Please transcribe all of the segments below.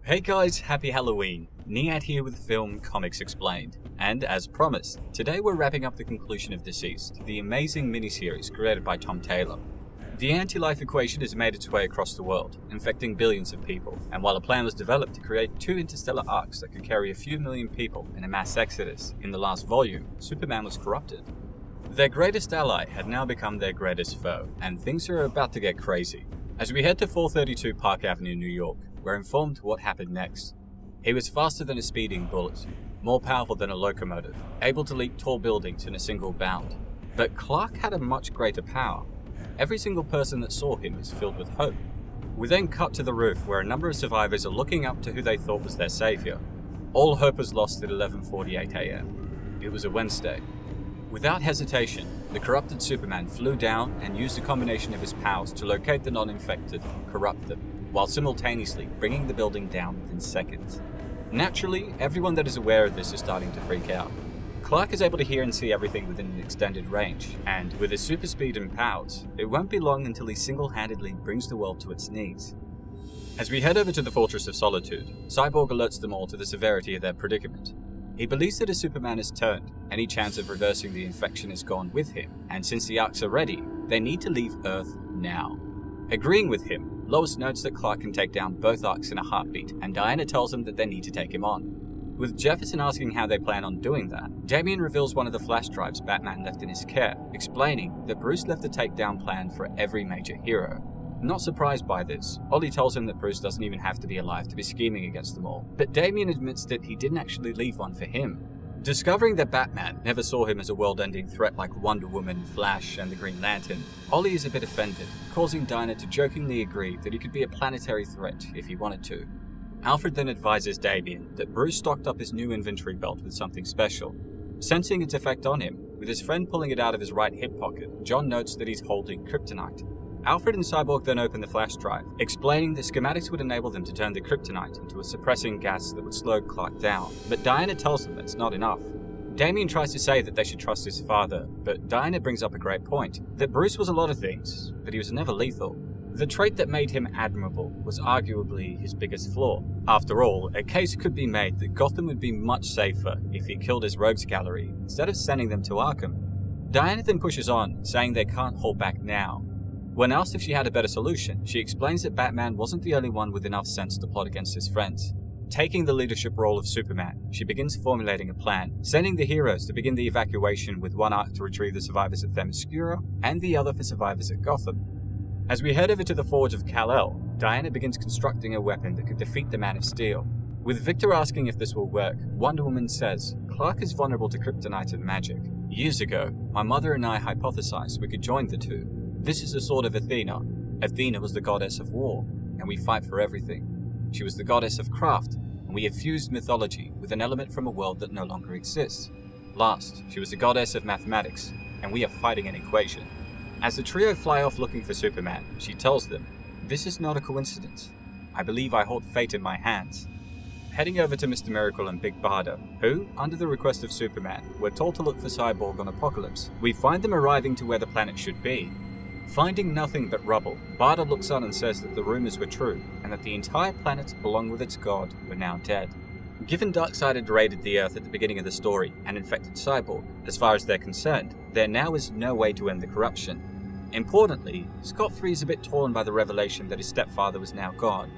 Hey guys, happy Halloween! Niyat here with film Comics Explained. And as promised, today we're wrapping up the conclusion of DCeased, the amazing miniseries created by Tom Taylor. The anti-life equation has made its way across the world, infecting billions of people, and while a plan was developed to create 2 interstellar arcs that could carry a few million people in a mass exodus, in the last volume, Superman was corrupted. Their greatest ally had now become their greatest foe, and things are about to get crazy. As we head to 432 Park Avenue, New York, we're informed what happened next. He was faster than a speeding bullet, more powerful than a locomotive, able to leap tall buildings in a single bound. But Clark had a much greater power. Every single person that saw him is filled with hope. We then cut to the roof where a number of survivors are looking up to who they thought was their savior. All hope was lost at 11:48 a.m. It was a Wednesday. Without hesitation, the corrupted Superman flew down and used a combination of his powers to locate the non-infected and corrupt them, while simultaneously bringing the building down within seconds. Naturally, everyone that is aware of this is starting to freak out. Clark is able to hear and see everything within an extended range, and with his super speed and powers, it won't be long until he single-handedly brings the world to its knees. As we head over to the Fortress of Solitude, Cyborg alerts them all to the severity of their predicament. He believes that as Superman is turned, any chance of reversing the infection is gone with him, and since the arcs are ready, they need to leave Earth now. Agreeing with him, Lois notes that Clark can take down both arcs in a heartbeat, and Diana tells him that they need to take him on. With Jefferson asking how they plan on doing that, Damian reveals one of the flash drives Batman left in his care, explaining that Bruce left a takedown plan for every major hero. Not surprised by this, Ollie tells him that Bruce doesn't even have to be alive to be scheming against them all, but Damian admits that he didn't actually leave one for him. Discovering that Batman never saw him as a world-ending threat like Wonder Woman, Flash, and the Green Lantern, Ollie is a bit offended, causing Dinah to jokingly agree that he could be a planetary threat if he wanted to. Alfred then advises Damian that Bruce stocked up his new inventory belt with something special. Sensing its effect on him, with his friend pulling it out of his right hip pocket, John notes that he's holding kryptonite. Alfred and Cyborg then open the flash drive, explaining that schematics would enable them to turn the kryptonite into a suppressing gas that would slow Clark down, but Diana tells them that's not enough. Damian tries to say that they should trust his father, but Diana brings up a great point, that Bruce was a lot of things, but he was never lethal. The trait that made him admirable was arguably his biggest flaw. After all, a case could be made that Gotham would be much safer if he killed his rogues gallery instead of sending them to Arkham. Diana then pushes on, saying they can't hold back now. When asked if she had a better solution, she explains that Batman wasn't the only one with enough sense to plot against his friends. Taking the leadership role of Superman, she begins formulating a plan, sending the heroes to begin the evacuation with one arc to retrieve the survivors at Themyscira and the other for survivors at Gotham. As we head over to the Forge of Kal-El, Diana begins constructing a weapon that could defeat the Man of Steel. With Victor asking if this will work, Wonder Woman says, "Clark is vulnerable to kryptonite and magic. Years ago, my mother and I hypothesized we could join the two. This is the sword of Athena. Athena was the goddess of war, and we fight for everything. She was the goddess of craft, and we have fused mythology with an element from a world that no longer exists. Last, she was the goddess of mathematics, and we are fighting an equation." As the trio fly off looking for Superman, she tells them, "This is not a coincidence. I believe I hold fate in my hands." Heading over to Mr. Miracle and Big Barda, who, under the request of Superman, were told to look for Cyborg on Apokolips, we find them arriving to where the planet should be. Finding nothing but rubble, Barda looks on and says that the rumors were true, and that the entire planet, along with its god, were now dead. Given Darkseid had raided the Earth at the beginning of the story and infected Cyborg, as far as they're concerned, there now is no way to end the corruption. Importantly, Scott Free is a bit torn by the revelation that his stepfather was now gone.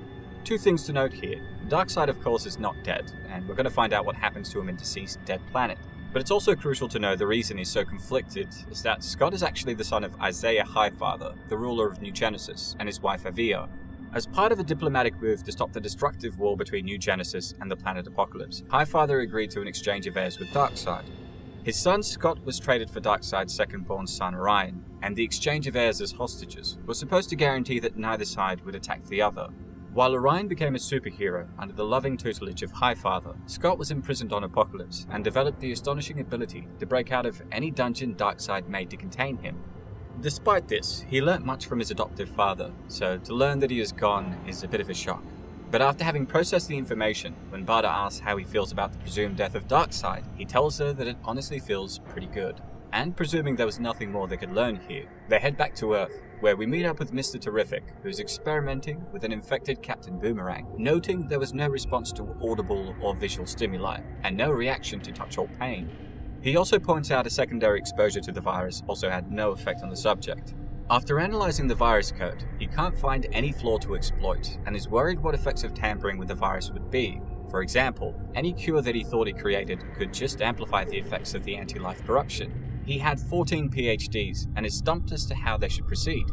2 things to note here. Darkseid, of course, is not dead, and we're going to find out what happens to him in DCeased Dead Planet. But it's also crucial to know the reason he's so conflicted is that Scott is actually the son of Isaiah Highfather, the ruler of New Genesis, and his wife Avia. As part of a diplomatic move to stop the destructive war between New Genesis and the planet Apokolips, Highfather agreed to an exchange of heirs with Darkseid. His son Scott was traded for Darkseid's second-born son Orion, and the exchange of heirs as hostages was supposed to guarantee that neither side would attack the other. While Orion became a superhero under the loving tutelage of Highfather, Scott was imprisoned on Apokolips and developed the astonishing ability to break out of any dungeon Darkseid made to contain him. Despite this, he learnt much from his adoptive father, so to learn that he is gone is a bit of a shock. But after having processed the information, when Barda asks how he feels about the presumed death of Darkseid, he tells her that it honestly feels pretty good. and presuming there was nothing more they could learn here, they head back to Earth, where we meet up with Mr. Terrific, who's experimenting with an infected Captain Boomerang, noting there was no response to audible or visual stimuli, and no reaction to touch or pain. He also points out a secondary exposure to the virus also had no effect on the subject. After analysing the virus code, he can't find any flaw to exploit, and is worried what effects of tampering with the virus would be. For example, any cure that he thought he created could just amplify the effects of the anti-life corruption. He had 14 PhDs, and is stumped as to how they should proceed.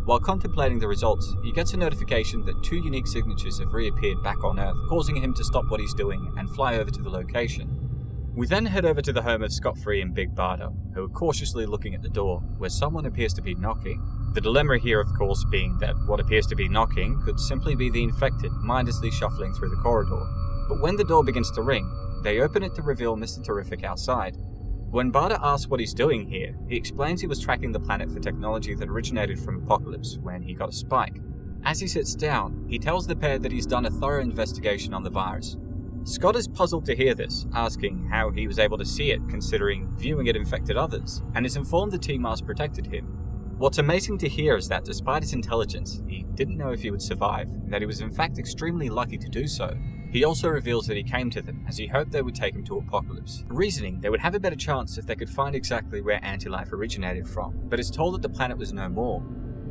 While contemplating the results, he gets a notification that 2 unique signatures have reappeared back on Earth, causing him to stop what he's doing and fly over to the location. We then head over to the home of Scott-Free and Big Barda, who are cautiously looking at the door, where someone appears to be knocking. The dilemma here, of course, being that what appears to be knocking could simply be the infected mindlessly shuffling through the corridor. But when the door begins to ring, they open it to reveal Mr. Terrific outside. When Barda asks what he's doing here, he explains he was tracking the planet for technology that originated from Apocalypse when he got a spike. As he sits down, he tells the pair that he's done a thorough investigation on the virus. Scott is puzzled to hear this, asking how he was able to see it considering viewing it infected others, and is informed the T-Mars protected him. What's amazing to hear is that despite his intelligence, he didn't know if he would survive, and that he was in fact extremely lucky to do so. He also reveals that he came to them as he hoped they would take him to Apocalypse, reasoning they would have a better chance if they could find exactly where anti-life originated from, but is told that the planet was no more.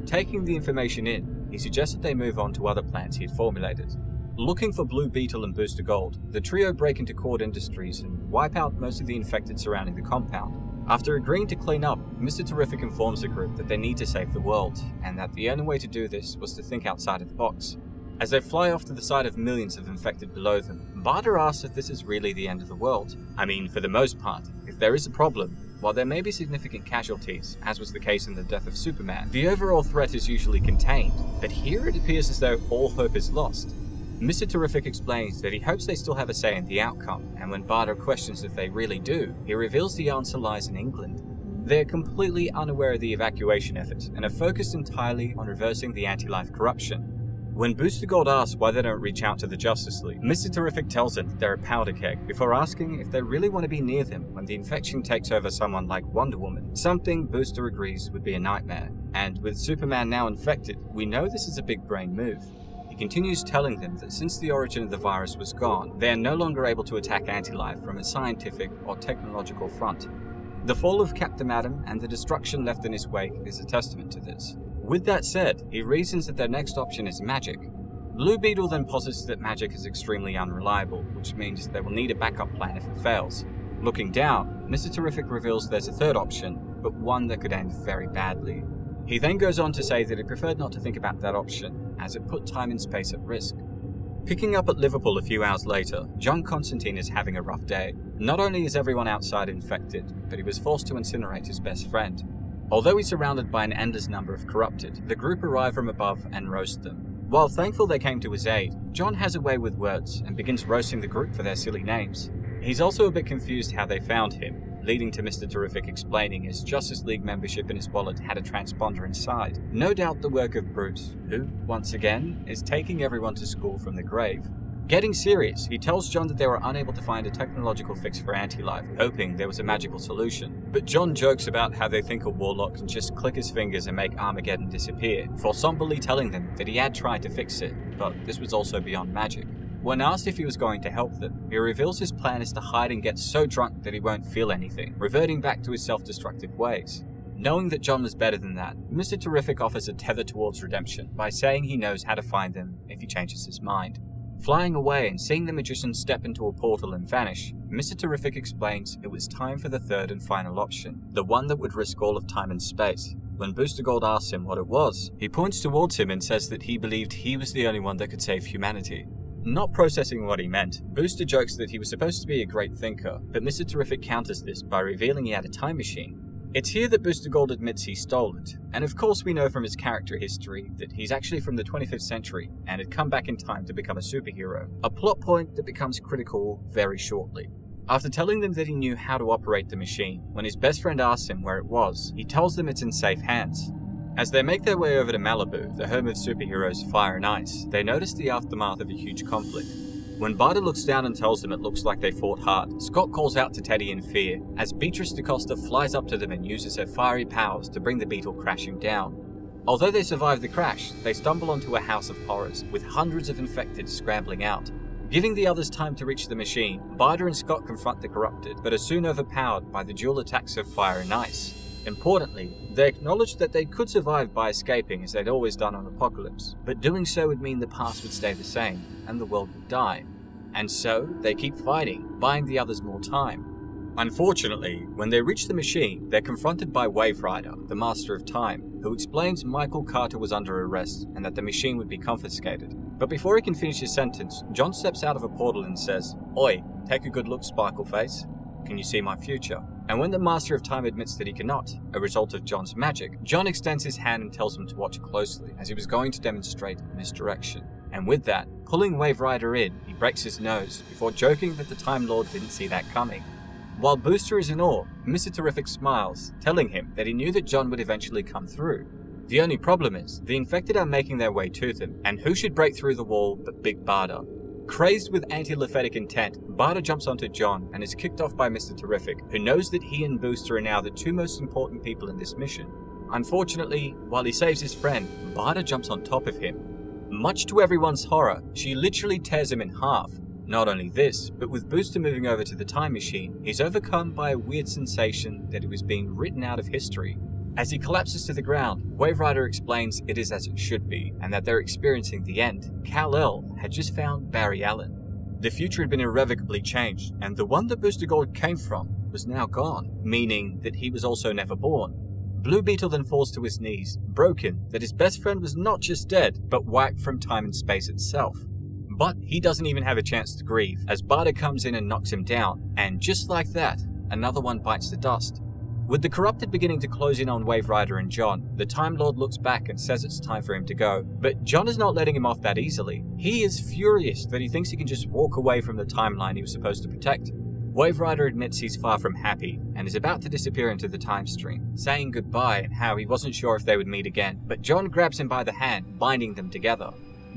Taking the information in, he suggests that they move on to other plans he had formulated. Looking for Blue Beetle and Booster Gold, the trio break into Cord Industries and wipe out most of the infected surrounding the compound. After agreeing to clean up, Mr. Terrific informs the group that they need to save the world, and that the only way to do this was to think outside of the box. As they fly off to the side of millions of infected below them, Barda asks if this is really the end of the world. I mean, for the most part, if there is a problem, while there may be significant casualties, as was the case in the death of Superman, the overall threat is usually contained, but here it appears as though all hope is lost. Mr. Terrific explains that he hopes they still have a say in the outcome, and when Barda questions if they really do, he reveals the answer lies in England. They are completely unaware of the evacuation effort, and are focused entirely on reversing the anti-life corruption. When Booster Gold asks why they don't reach out to the Justice League, Mr. Terrific tells them that they're a powder keg, before asking if they really want to be near them when the infection takes over someone like Wonder Woman, something Booster agrees would be a nightmare. And with Superman now infected, we know this is a big brain move. He continues telling them that since the origin of the virus was gone, they are no longer able to attack anti-life from a scientific or technological front. The fall of Captain Atom and the destruction left in his wake is a testament to this. With that said, he reasons that their next option is magic. Blue Beetle then posits that magic is extremely unreliable, which means they will need a backup plan if it fails. Looking down, Mr. Terrific reveals there's a third option, but one that could end very badly. He then goes on to say that he preferred not to think about that option, as it put time and space at risk. Picking up at Liverpool a few hours later, John Constantine is having a rough day. Not only is everyone outside infected, but he was forced to incinerate his best friend. Although he's surrounded by an endless number of corrupted, the group arrive from above and roast them. While thankful they came to his aid, John has a way with words and begins roasting the group for their silly names. He's also a bit confused how they found him, leading to Mr. Terrific explaining his Justice League membership in his wallet had a transponder inside. No doubt the work of Bruce, who, once again, is taking everyone to school from the grave. Getting serious, he tells John that they were unable to find a technological fix for anti-life, hoping there was a magical solution. But John jokes about how they think a warlock can just click his fingers and make Armageddon disappear, for somberly telling them that he had tried to fix it, but this was also beyond magic. When asked if he was going to help them, he reveals his plan is to hide and get so drunk that he won't feel anything, reverting back to his self-destructive ways. Knowing that John was better than that, Mr. Terrific offers a tether towards redemption by saying he knows how to find them if he changes his mind. Flying away and seeing the magician step into a portal and vanish, Mr. Terrific explains it was time for the third and final option, the one that would risk all of time and space. When Booster Gold asks him what it was, he points towards him and says that he believed he was the only one that could save humanity. Not processing what he meant, Booster jokes that he was supposed to be a great thinker, but Mr. Terrific counters this by revealing he had a time machine. It's here that Booster Gold admits he stole it, and of course we know from his character history that he's actually from the 25th century and had come back in time to become a superhero, a plot point that becomes critical very shortly. After telling them that he knew how to operate the machine, when his best friend asks him where it was, he tells them it's in safe hands. As they make their way over to Malibu, the home of superheroes Fire and Ice, they notice the aftermath of a huge conflict. When Barda looks down and tells them it looks like they fought hard, Scott calls out to Teddy in fear as Beatrice DaCosta flies up to them and uses her fiery powers to bring the beetle crashing down. Although they survive the crash, they stumble onto a house of horrors, with hundreds of infected scrambling out. Giving the others time to reach the machine, Barda and Scott confront the corrupted, but are soon overpowered by the dual attacks of fire and ice. Importantly, they acknowledge that they could survive by escaping as they'd always done on Apocalypse, but doing so would mean the past would stay the same, and the world would die. And so, they keep fighting, buying the others more time. Unfortunately, when they reach the machine, they're confronted by Wave Rider, the Master of Time, who explains Michael Carter was under arrest and that the machine would be confiscated. But before he can finish his sentence, John steps out of a portal and says, "Oi, take a good look, Sparkleface. Can you see my future?" And when the Master of Time admits that he cannot, a result of John's magic, John extends his hand and tells him to watch closely, as he was going to demonstrate misdirection. And with that, pulling Wave Rider in, he breaks his nose, before joking that the Time Lord didn't see that coming. While Booster is in awe, Mr. Terrific smiles, telling him that he knew that John would eventually come through. The only problem is, the infected are making their way to them, and who should break through the wall but Big Barda? Crazed with anti-Lephetic intent, Barda jumps onto John and is kicked off by Mr. Terrific, who knows that he and Booster are now the two most important people in this mission. Unfortunately, while he saves his friend, Barda jumps on top of him. Much to everyone's horror, she literally tears him in half. Not only this, but with Booster moving over to the time machine, he's overcome by a weird sensation that he was being written out of history. As he collapses to the ground, Wave Rider explains it is as it should be, and that they're experiencing the end. Kal-El had just found Barry Allen. The future had been irrevocably changed, and the one that Booster Gold came from was now gone, meaning that he was also never born. Blue Beetle then falls to his knees, broken that his best friend was not just dead, but wiped from time and space itself. But he doesn't even have a chance to grieve, as Barda comes in and knocks him down, and just like that, another one bites the dust. With the corrupted beginning to close in on Wave Rider and John, the Time Lord looks back and says it's time for him to go. But John is not letting him off that easily. He is furious that he thinks he can just walk away from the timeline he was supposed to protect. Wave Rider admits he's far from happy, and is about to disappear into the time stream, saying goodbye and how he wasn't sure if they would meet again, but John grabs him by the hand, binding them together.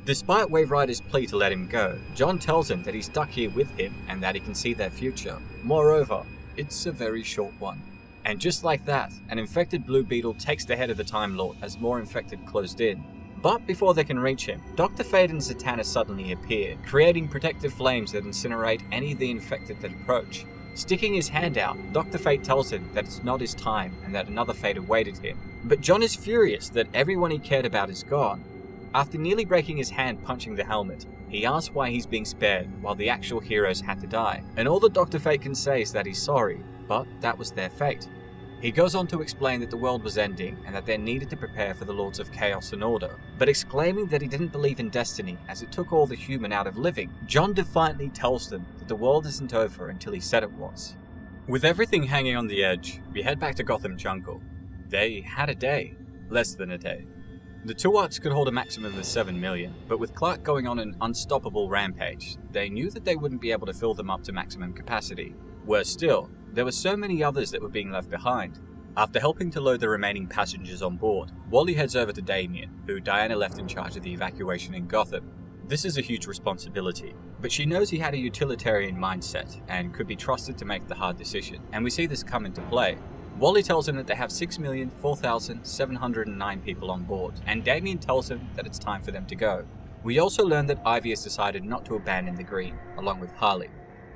Despite Wave Rider's plea to let him go, John tells him that he's stuck here with him and that he can see their future. Moreover, it's a very short one. And just like that, an infected Blue Beetle takes the head of the Time Lord as more infected closed in. But before they can reach him, Dr. Fate and Zatanna suddenly appear, creating protective flames that incinerate any of the infected that approach. Sticking his hand out, Dr. Fate tells him that it's not his time and that another fate awaited him. But John is furious that everyone he cared about is gone. After nearly breaking his hand punching the helmet, he asks why he's being spared while the actual heroes had to die. And all that Dr. Fate can say is that he's sorry, but that was their fate. He goes on to explain that the world was ending and that they needed to prepare for the Lords of Chaos and Order, but exclaiming that he didn't believe in destiny as it took all the human out of living. John defiantly tells them that the world isn't over until he said it was. With everything hanging on the edge, we head back to Gotham Jungle. They had a day. Less than a day. The two arcs could hold a maximum of 7 million, but with Clark going on an unstoppable rampage, they knew that they wouldn't be able to fill them up to maximum capacity. Worse still, there were so many others that were being left behind. After helping to load the remaining passengers on board, Wally heads over to Damien, who Diana left in charge of the evacuation in Gotham. This is a huge responsibility, but she knows he had a utilitarian mindset and could be trusted to make the hard decision, and we see this come into play. Wally tells him that they have 6,004,709 people on board, and Damien tells him that it's time for them to go. We also learn that Ivy has decided not to abandon the Green, along with Harley.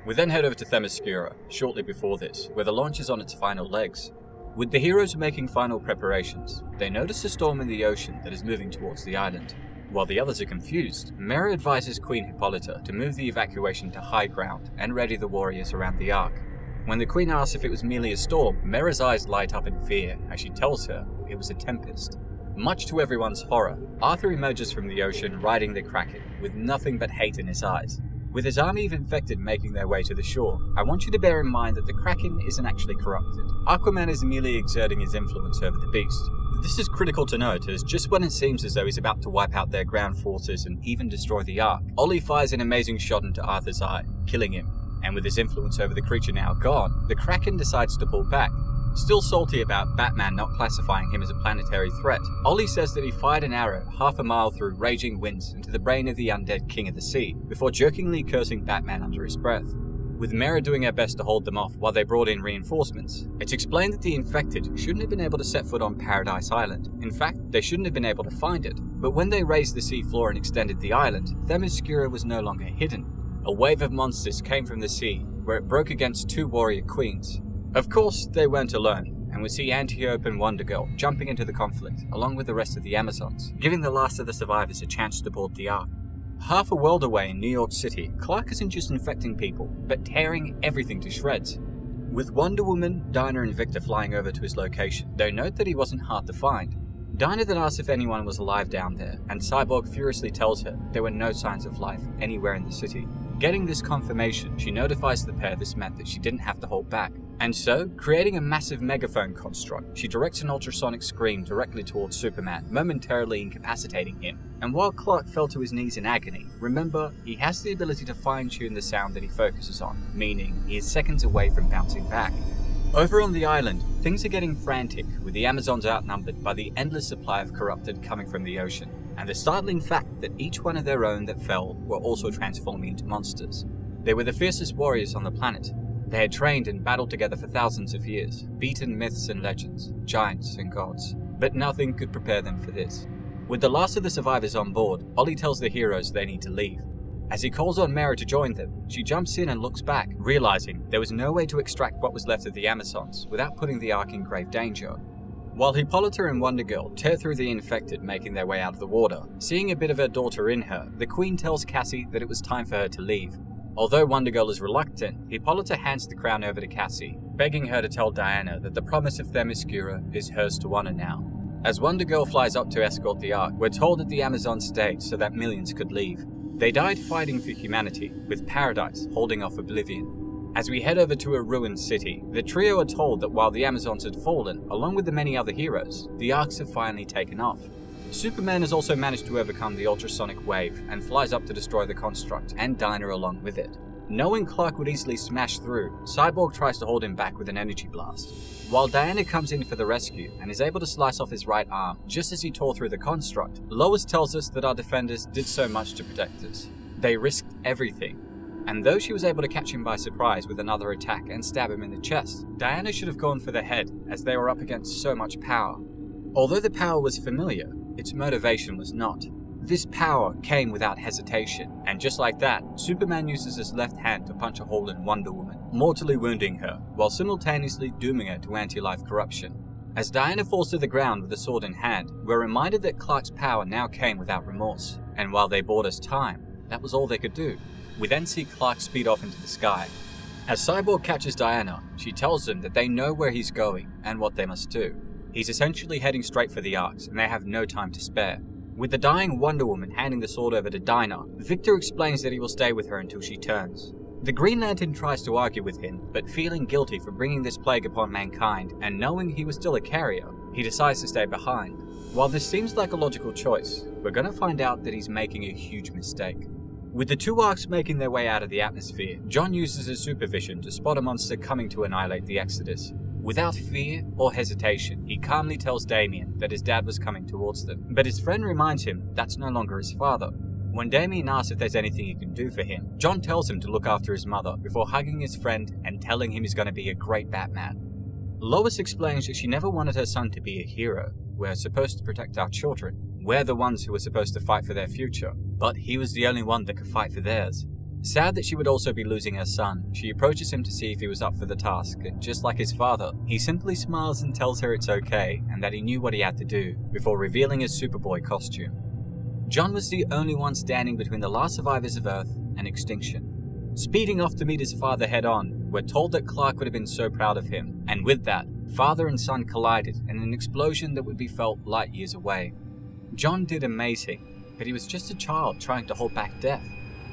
We then head over to Themyscira, shortly before this, where the launch is on its final legs. With the heroes making final preparations, they notice a storm in the ocean that is moving towards the island. While the others are confused, Mera advises Queen Hippolyta to move the evacuation to high ground and ready the warriors around the Ark. When the Queen asks if it was merely a storm, Mera's eyes light up in fear as she tells her it was a tempest. Much to everyone's horror, Arthur emerges from the ocean riding the Kraken, with nothing but hate in his eyes. With his army of infected making their way to the shore, I want you to bear in mind that the Kraken isn't actually corrupted. Aquaman is merely exerting his influence over the beast. This is critical to note, as just when it seems as though he's about to wipe out their ground forces and even destroy the Ark, Ollie fires an amazing shot into Arthur's eye, killing him. And with his influence over the creature now gone, the Kraken decides to pull back. Still salty about Batman not classifying him as a planetary threat, Ollie says that he fired an arrow half a mile through raging winds into the brain of the undead King of the Sea, before jokingly cursing Batman under his breath. With Mera doing her best to hold them off while they brought in reinforcements, it's explained that the infected shouldn't have been able to set foot on Paradise Island. In fact, they shouldn't have been able to find it. But when they raised the seafloor and extended the island, Themyscira was no longer hidden. A wave of monsters came from the sea, where it broke against 2 warrior queens. Of course, they weren't alone, and we see Antiope and Wonder Girl jumping into the conflict, along with the rest of the Amazons, giving the last of the survivors a chance to board the Ark. Half a world away in New York City, Clark isn't just infecting people, but tearing everything to shreds. With Wonder Woman, Dinah and Victor flying over to his location, they note that he wasn't hard to find. Dinah then asks if anyone was alive down there, and Cyborg furiously tells her there were no signs of life anywhere in the city. Getting this confirmation, she notifies the pair this meant that she didn't have to hold back. And so, creating a massive megaphone construct, she directs an ultrasonic scream directly towards Superman, momentarily incapacitating him. And while Clark fell to his knees in agony, remember, he has the ability to fine-tune the sound that he focuses on, meaning he is seconds away from bouncing back. Over on the island, things are getting frantic, with the Amazons outnumbered by the endless supply of corrupted coming from the ocean, and the startling fact that each one of their own that fell were also transforming into monsters. They were the fiercest warriors on the planet. They had trained and battled together for thousands of years, beaten myths and legends, giants and gods, but nothing could prepare them for this. With the last of the survivors on board, Ollie tells the heroes they need to leave. As he calls on Mera to join them, she jumps in and looks back, realizing there was no way to extract what was left of the Amazons without putting the Ark in grave danger. While Hippolyta and Wonder Girl tear through the infected, making their way out of the water, seeing a bit of her daughter in her, the Queen tells Cassie that it was time for her to leave. Although Wonder Girl is reluctant, Hippolyta hands the crown over to Cassie, begging her to tell Diana that the promise of Themyscira is hers to honor now. As Wonder Girl flies up to escort the Ark, we're told that the Amazons stayed so that millions could leave. They died fighting for humanity, with Paradise holding off oblivion. As we head over to a ruined city, the trio are told that while the Amazons had fallen, along with the many other heroes, the Arks have finally taken off. Superman has also managed to overcome the ultrasonic wave and flies up to destroy the construct, and Dinah along with it. Knowing Clark would easily smash through, Cyborg tries to hold him back with an energy blast. While Diana comes in for the rescue and is able to slice off his right arm just as he tore through the construct, Lois tells us that our defenders did so much to protect us. They risked everything. And though she was able to catch him by surprise with another attack and stab him in the chest, Diana should have gone for the head as they were up against so much power. Although the power was familiar, its motivation was not. This power came without hesitation, and just like that, Superman uses his left hand to punch a hole in Wonder Woman, mortally wounding her, while simultaneously dooming her to anti-life corruption. As Diana falls to the ground with a sword in hand, we're reminded that Clark's power now came without remorse, and while they bought us time, that was all they could do. We then see Clark speed off into the sky. As Cyborg catches Diana, she tells them that they know where he's going and what they must do. He's essentially heading straight for the Arks, and they have no time to spare. With the dying Wonder Woman handing the sword over to Dinah, Victor explains that he will stay with her until she turns. The Green Lantern tries to argue with him, but feeling guilty for bringing this plague upon mankind and knowing he was still a carrier, he decides to stay behind. While this seems like a logical choice, we're going to find out that he's making a huge mistake. With the two Arks making their way out of the atmosphere, John uses his supervision to spot a monster coming to annihilate the Exodus. Without fear or hesitation, he calmly tells Damian that his dad was coming towards them, but his friend reminds him that's no longer his father. When Damian asks if there's anything he can do for him, John tells him to look after his mother before hugging his friend and telling him he's going to be a great Batman. Lois explains that she never wanted her son to be a hero. We're supposed to protect our children. We're the ones who are supposed to fight for their future, but he was the only one that could fight for theirs. Sad that she would also be losing her son, she approaches him to see if he was up for the task, and just like his father, he simply smiles and tells her it's okay and that he knew what he had to do, before revealing his Superboy costume. John was the only one standing between the last survivors of Earth and extinction. Speeding off to meet his father head-on, we're told that Clark would have been so proud of him, and with that, father and son collided in an explosion that would be felt light years away. John did amazing, but he was just a child trying to hold back death.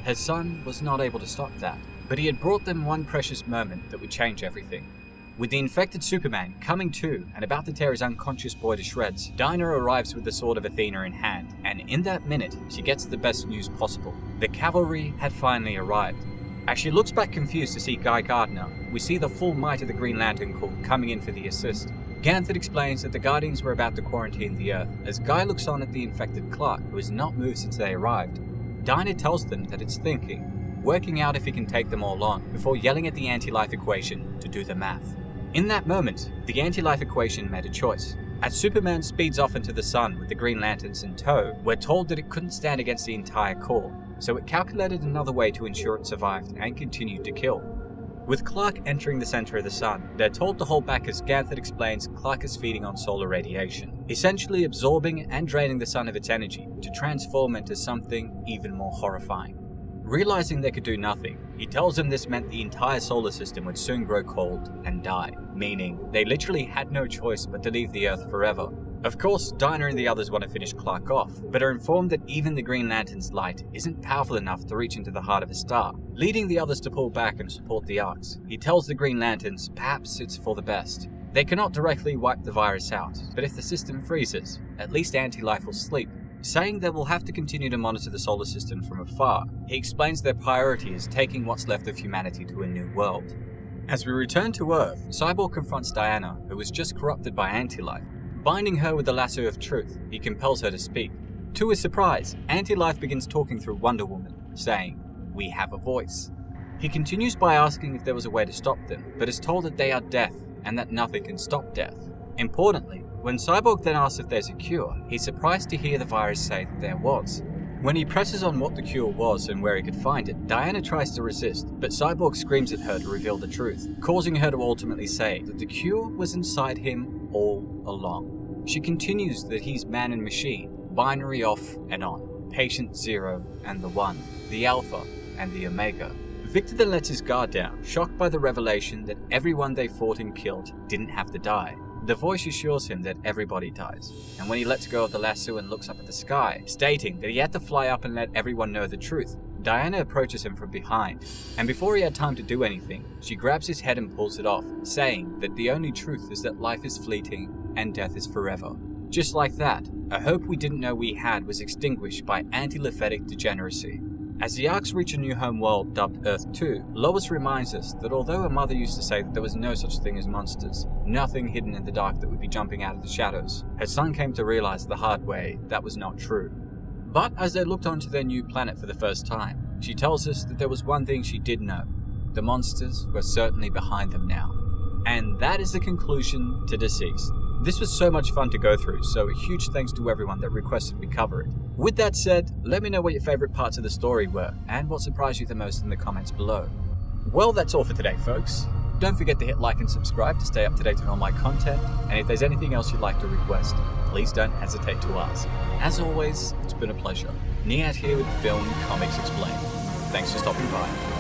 His son was not able to stop that, but he had brought them one precious moment that would change everything. With the infected Superman coming to and about to tear his unconscious boy to shreds, Dinah arrives with the sword of Athena in hand, and in that minute, she gets the best news possible. The cavalry had finally arrived. As she looks back confused to see Guy Gardner, we see the full might of the Green Lantern Corps coming in for the assist. Ganthet explains that the Guardians were about to quarantine the Earth, as Guy looks on at the infected Clark, who has not moved since they arrived. Dinah tells them that it's thinking, working out if he can take them all on, before yelling at the anti-life equation to do the math. In that moment, the anti-life equation made a choice. As Superman speeds off into the sun with the Green Lanterns in tow, we're told that it couldn't stand against the entire Corps, so it calculated another way to ensure it survived and continued to kill. With Clark entering the center of the sun, they're told to hold back as Ganthet explains Clark is feeding on solar radiation, essentially absorbing and draining the sun of its energy to transform into something even more horrifying. Realizing they could do nothing, he tells them this meant the entire solar system would soon grow cold and die, meaning they literally had no choice but to leave the Earth forever. Of course, Dinah and the others want to finish Clark off, but are informed that even the Green Lantern's light isn't powerful enough to reach into the heart of a star, leading the others to pull back and support the Arcs. He tells the Green Lanterns perhaps it's for the best. They cannot directly wipe the virus out, but if the system freezes, at least anti-life will sleep. Saying they will have to continue to monitor the solar system from afar, he explains their priority is taking what's left of humanity to a new world. As we return to Earth, Cyborg confronts Diana, who was just corrupted by anti-life. Binding her with the lasso of truth, he compels her to speak. To his surprise, anti-life begins talking through Wonder Woman, saying, "We have a voice." He continues by asking if there was a way to stop them, but is told that they are death and that nothing can stop death. Importantly, when Cyborg then asks if there's a cure, he's surprised to hear the virus say that there was. When he presses on what the cure was and where he could find it, Diana tries to resist, but Cyborg screams at her to reveal the truth, causing her to ultimately say that the cure was inside him all along. She continues that he's man and machine, binary off and on, patient 0 and the 1, the alpha and the omega. Victor then lets his guard down, shocked by the revelation that everyone they fought and killed didn't have to die. The voice assures him that everybody dies, and when he lets go of the lasso and looks up at the sky, stating that he had to fly up and let everyone know the truth, Diana approaches him from behind, and before he had time to do anything, she grabs his head and pulls it off, saying that the only truth is that life is fleeting and death is forever. Just like that, a hope we didn't know we had was extinguished by anti-Laphetic degeneracy. As the Arcs reach a new home world dubbed Earth 2, Lois reminds us that although her mother used to say that there was no such thing as monsters, nothing hidden in the dark that would be jumping out of the shadows, her son came to realize the hard way that was not true. But as they looked onto their new planet for the first time, she tells us that there was one thing she did know. The monsters were certainly behind them now. And that is the conclusion to DCeased. This was so much fun to go through, so a huge thanks to everyone that requested we cover it. With that said, let me know what your favourite parts of the story were, and what surprised you the most in the comments below. Well, that's all for today, folks. Don't forget to hit like and subscribe to stay up to date on all my content, and if there's anything else you'd like to request, please don't hesitate to ask. As always, it's been a pleasure. Niyat here with Film Comics Explained. Thanks for stopping by.